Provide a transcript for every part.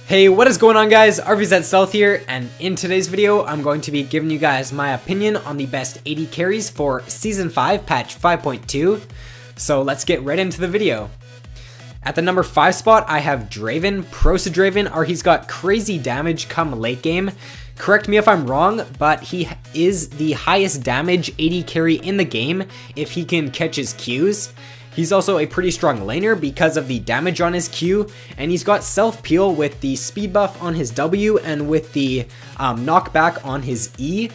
Hey, what is going on guys? RVZ Stealth here, and in today's video, I'm going to be giving you guys my opinion on the best AD carries for Season 5, Patch 5.2. So let's get right into the video. At the number 5 spot, I have Draven, Prosa Draven, or he's got crazy damage come late game. Correct me if I'm wrong, but he is the highest damage AD carry in the game if he can catch his Qs. He's also a pretty strong laner because of the damage on his Q, and he's got self-peel with the speed buff on his W and with the knockback on his E.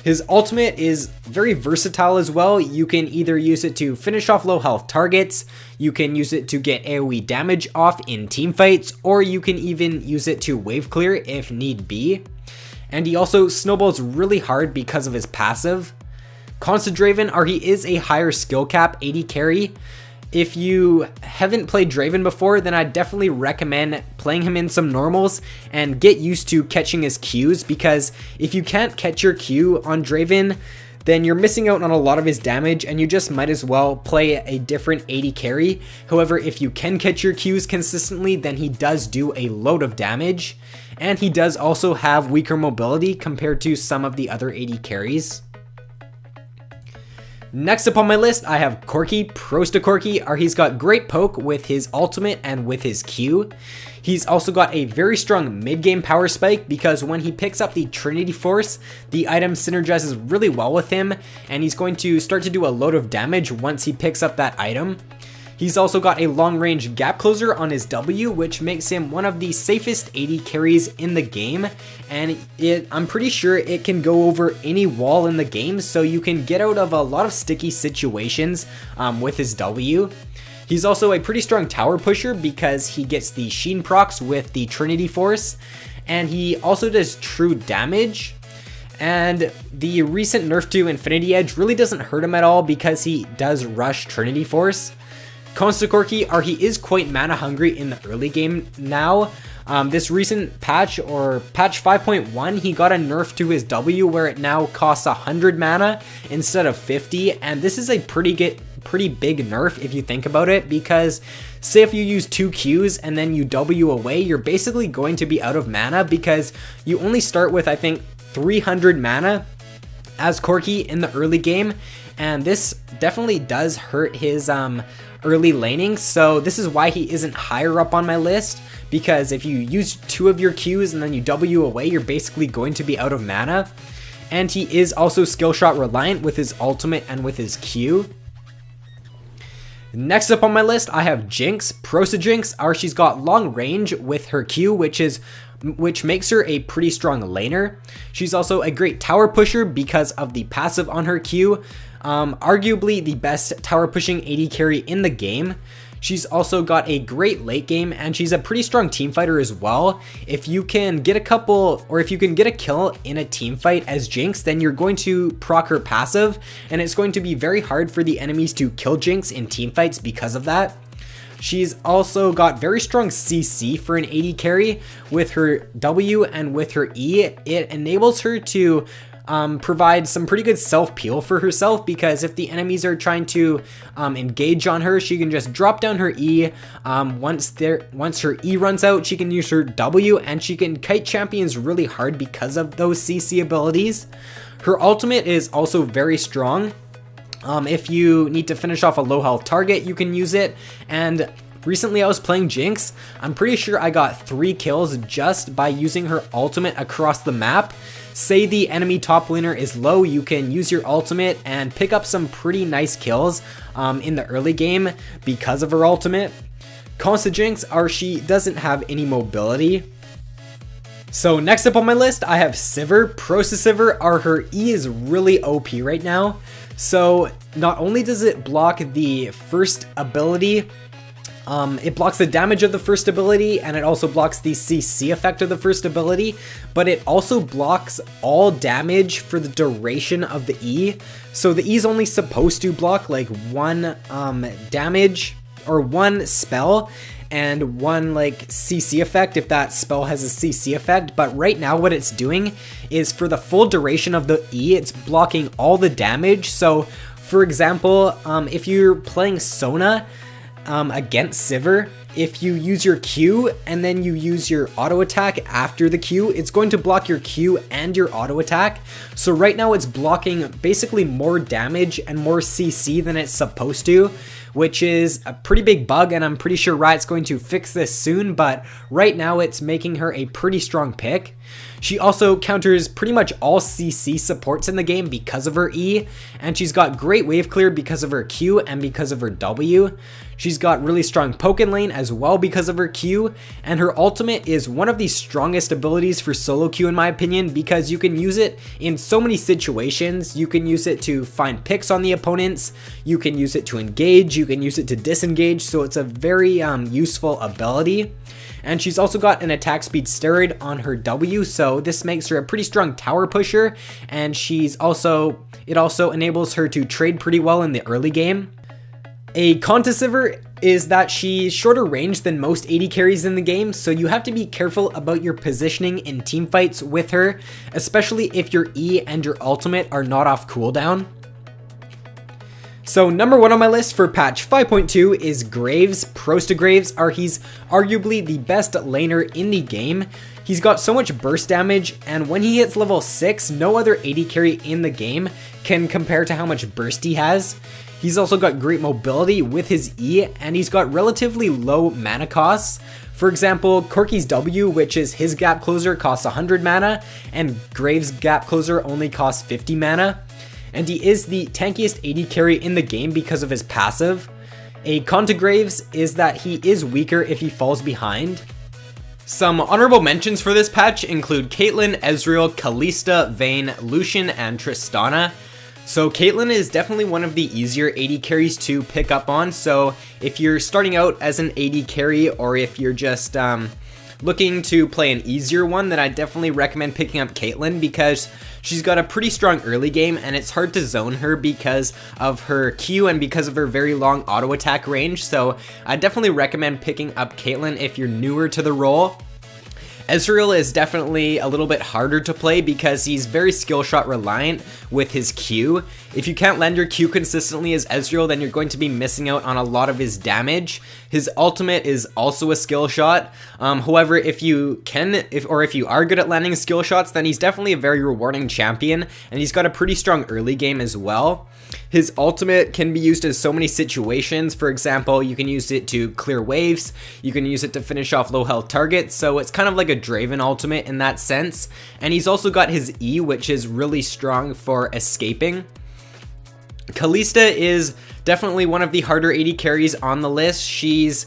His ultimate is very versatile as well. You can either use it to finish off low health targets, you can use it to get AoE damage off in teamfights, or you can even use it to wave clear if need be. And he also snowballs really hard because of his passive. Constant Draven, or he is a higher skill cap AD carry. If you haven't played Draven before, then I'd definitely recommend playing him in some normals and get used to catching his Qs, because if you can't catch your Q on Draven, then you're missing out on a lot of his damage and you just might as well play a different AD carry. However, if you can catch your Qs consistently, then he does do a load of damage, and he does also have weaker mobility compared to some of the other AD carries. Next up on my list, I have Corki, Prosta Corki, or he's got great poke with his ultimate and with his Q. He's also got a very strong mid-game power spike because when he picks up the Trinity Force, the item synergizes really well with him, and he's going to start to do a load of damage once he picks up that item. He's also got a long-range gap closer on his W, which makes him one of the safest AD carries in the game, and I'm pretty sure it can go over any wall in the game, so you can get out of a lot of sticky situations with his W. He's also a pretty strong tower pusher because he gets the Sheen procs with the Trinity Force, and he also does true damage. And the recent nerf to Infinity Edge really doesn't hurt him at all because he does rush Trinity Force. Constant Corki, or he is quite mana hungry in the early game now. This recent patch, or patch 5.1, he got a nerf to his W where it now costs 100 mana instead of 50, and this is a pretty big nerf if you think about it, because say if you use 2 Qs and then you W away, you're basically going to be out of mana because you only start with, I think, 300 mana as Corki in the early game, and this definitely does hurt his early laning, so this is why he isn't higher up on my list, because if you use 2 of your Qs and then you W away, you're basically going to be out of mana. And he is also skill shot reliant with his ultimate and with his Q. Next up on my list, I have Jinx, Prosa Jinx, or she's got long range with her Q, which makes her a pretty strong laner. She's also a great tower pusher because of the passive on her Q. Arguably the best tower pushing AD carry in the game. She's also got a great late game, and she's a pretty strong team fighter as well. If you can get a couple, or if you can get a kill in a team fight as Jinx, then you're going to proc her passive, and it's going to be very hard for the enemies to kill Jinx in team fights because of that. She's also got very strong CC for an AD carry with her W and with her E. It enables her to provide some pretty good self-peel for herself, because if the enemies are trying to engage on her, she can just drop down her E. Once her E runs out, she can use her W, and she can kite champions really hard because of those CC abilities. Her ultimate is also very strong. If you need to finish off a low health target, you can use it. And recently I was playing Jinx. I'm pretty sure I got 3 kills just by using her ultimate across the map. Say the enemy top laner is low, you can use your ultimate and pick up some pretty nice kills in the early game because of her ultimate. Constant Jinx, or she doesn't have any mobility. So next up on my list, I have Sivir, Prosa Sivir, or her E is really OP right now. So not only does it block the first ability, it blocks the damage of the first ability, and it also blocks the CC effect of the first ability, but it also blocks all damage for the duration of the E. So the E is only supposed to block like 1 damage or 1 spell and 1 like CC effect if that spell has a CC effect, but right now what it's doing is for the full duration of the E, it's blocking all the damage. So for example, if you're playing Sona against Sivir, if you use your Q and then you use your auto attack after the Q, it's going to block your Q and your auto attack. So right now it's blocking basically more damage and more CC than it's supposed to, which is a pretty big bug, and I'm pretty sure Riot's going to fix this soon, but right now it's making her a pretty strong pick. She also counters pretty much all CC supports in the game because of her E, and she's got great wave clear because of her Q and because of her W. She's got really strong poke in lane as well because of her Q, and her ultimate is one of the strongest abilities for solo queue in my opinion, because you can use it in so many situations. You can use it to find picks on the opponents, you can use it to engage, you can use it to disengage, so it's a very useful ability. And she's also got an attack speed steroid on her W, so this makes her a pretty strong tower pusher, and it also enables her to trade pretty well in the early game. A con to Sivir is that she's shorter range than most AD carries in the game, so you have to be careful about your positioning in teamfights with her, especially if your E and your ultimate are not off cooldown. So number 1 on my list for patch 5.2 is Graves. Prosta Graves he's arguably the best laner in the game. He's got so much burst damage, and when he hits level 6, no other AD carry in the game can compare to how much burst he has. He's also got great mobility with his E, and he's got relatively low mana costs. For example, Corki's W, which is his gap closer, costs 100 mana, and Graves' gap closer only costs 50 mana. And he is the tankiest AD carry in the game because of his passive. A con to Graves is that he is weaker if he falls behind. Some honorable mentions for this patch include Caitlyn, Ezreal, Kalista, Vayne, Lucian, and Tristana. So Caitlyn is definitely one of the easier AD carries to pick up on, so if you're starting out as an AD carry, or if you're just looking to play an easier one, then I definitely recommend picking up Caitlyn, because she's got a pretty strong early game, and it's hard to zone her because of her Q and because of her very long auto attack range, so I definitely recommend picking up Caitlyn if you're newer to the role. Ezreal is definitely a little bit harder to play because he's very skill shot reliant with his Q. If you can't land your Q consistently as Ezreal, then you're going to be missing out on a lot of his damage. His ultimate is also a skill shot. However, if you are good at landing skill shots, then he's definitely a very rewarding champion, and he's got a pretty strong early game as well. His ultimate can be used in so many situations. For example, you can use it to clear waves, you can use it to finish off low health targets, so it's kind of like a Draven ultimate in that sense. And he's also got his E, which is really strong for escaping. Kalista is definitely one of the harder AD carries on the list. She's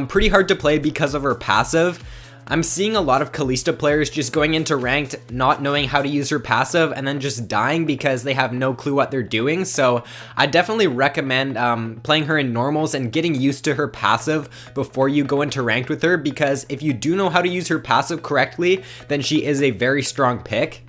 pretty hard to play because of her passive. I'm seeing a lot of Kalista players just going into ranked not knowing how to use her passive and then just dying because they have no clue what they're doing. So I definitely recommend playing her in normals and getting used to her passive before you go into ranked with her, because if you do know how to use her passive correctly, then she is a very strong pick.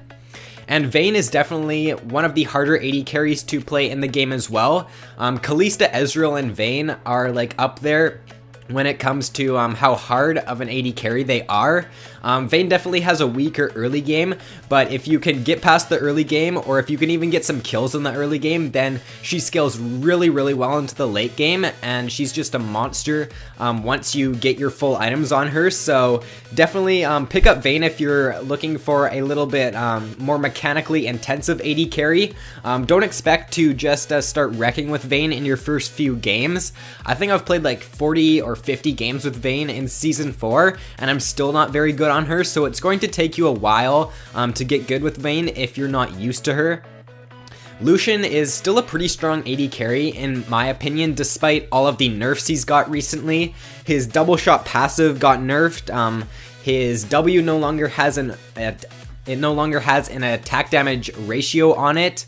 And Vayne is definitely one of the harder AD carries to play in the game as well. Kalista, Ezreal, and Vayne are like up there when it comes to how hard of an AD carry they are. Vayne definitely has a weaker early game, but if you can get past the early game, or if you can even get some kills in the early game, then she scales really well into the late game, and she's just a monster once you get your full items on her. So definitely pick up Vayne if you're looking for a little bit more mechanically intensive AD carry. Don't expect to just start wrecking with Vayne in your first few games. I think I've played like 40 or 50 games with Vayne in Season 4, and I'm still not very good on her, so it's going to take you a while to get good with Vayne if you're not used to her. Lucian is still a pretty strong AD carry in my opinion, despite all of the nerfs he's got recently. His double shot passive got nerfed, his W no longer has an attack damage ratio on it,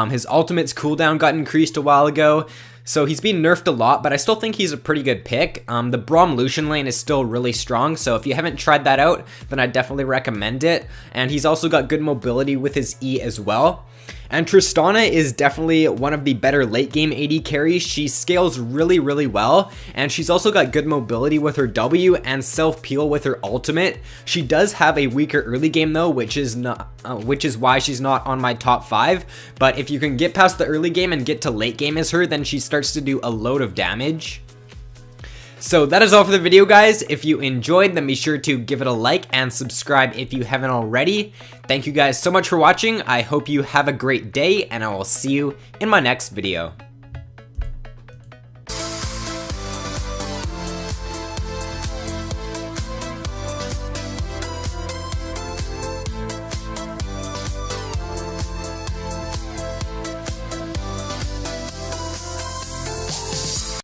his ultimate's cooldown got increased a while ago. So he's been nerfed a lot, but I still think he's a pretty good pick. The Braum Lucian lane is still really strong, so if you haven't tried that out, then I definitely recommend it. And he's also got good mobility with his E as well. And Tristana is definitely one of the better late game AD carries. She scales really well, and she's also got good mobility with her W and self peel with her ultimate. She does have a weaker early game though, which is why she's not on my top 5. But if you can get past the early game and get to late game as her, then she starts to do a load of damage. So that is all for the video, guys. If you enjoyed, then be sure to give it a like and subscribe if you haven't already. Thank you guys so much for watching. I hope you have a great day, and I will see you in my next video.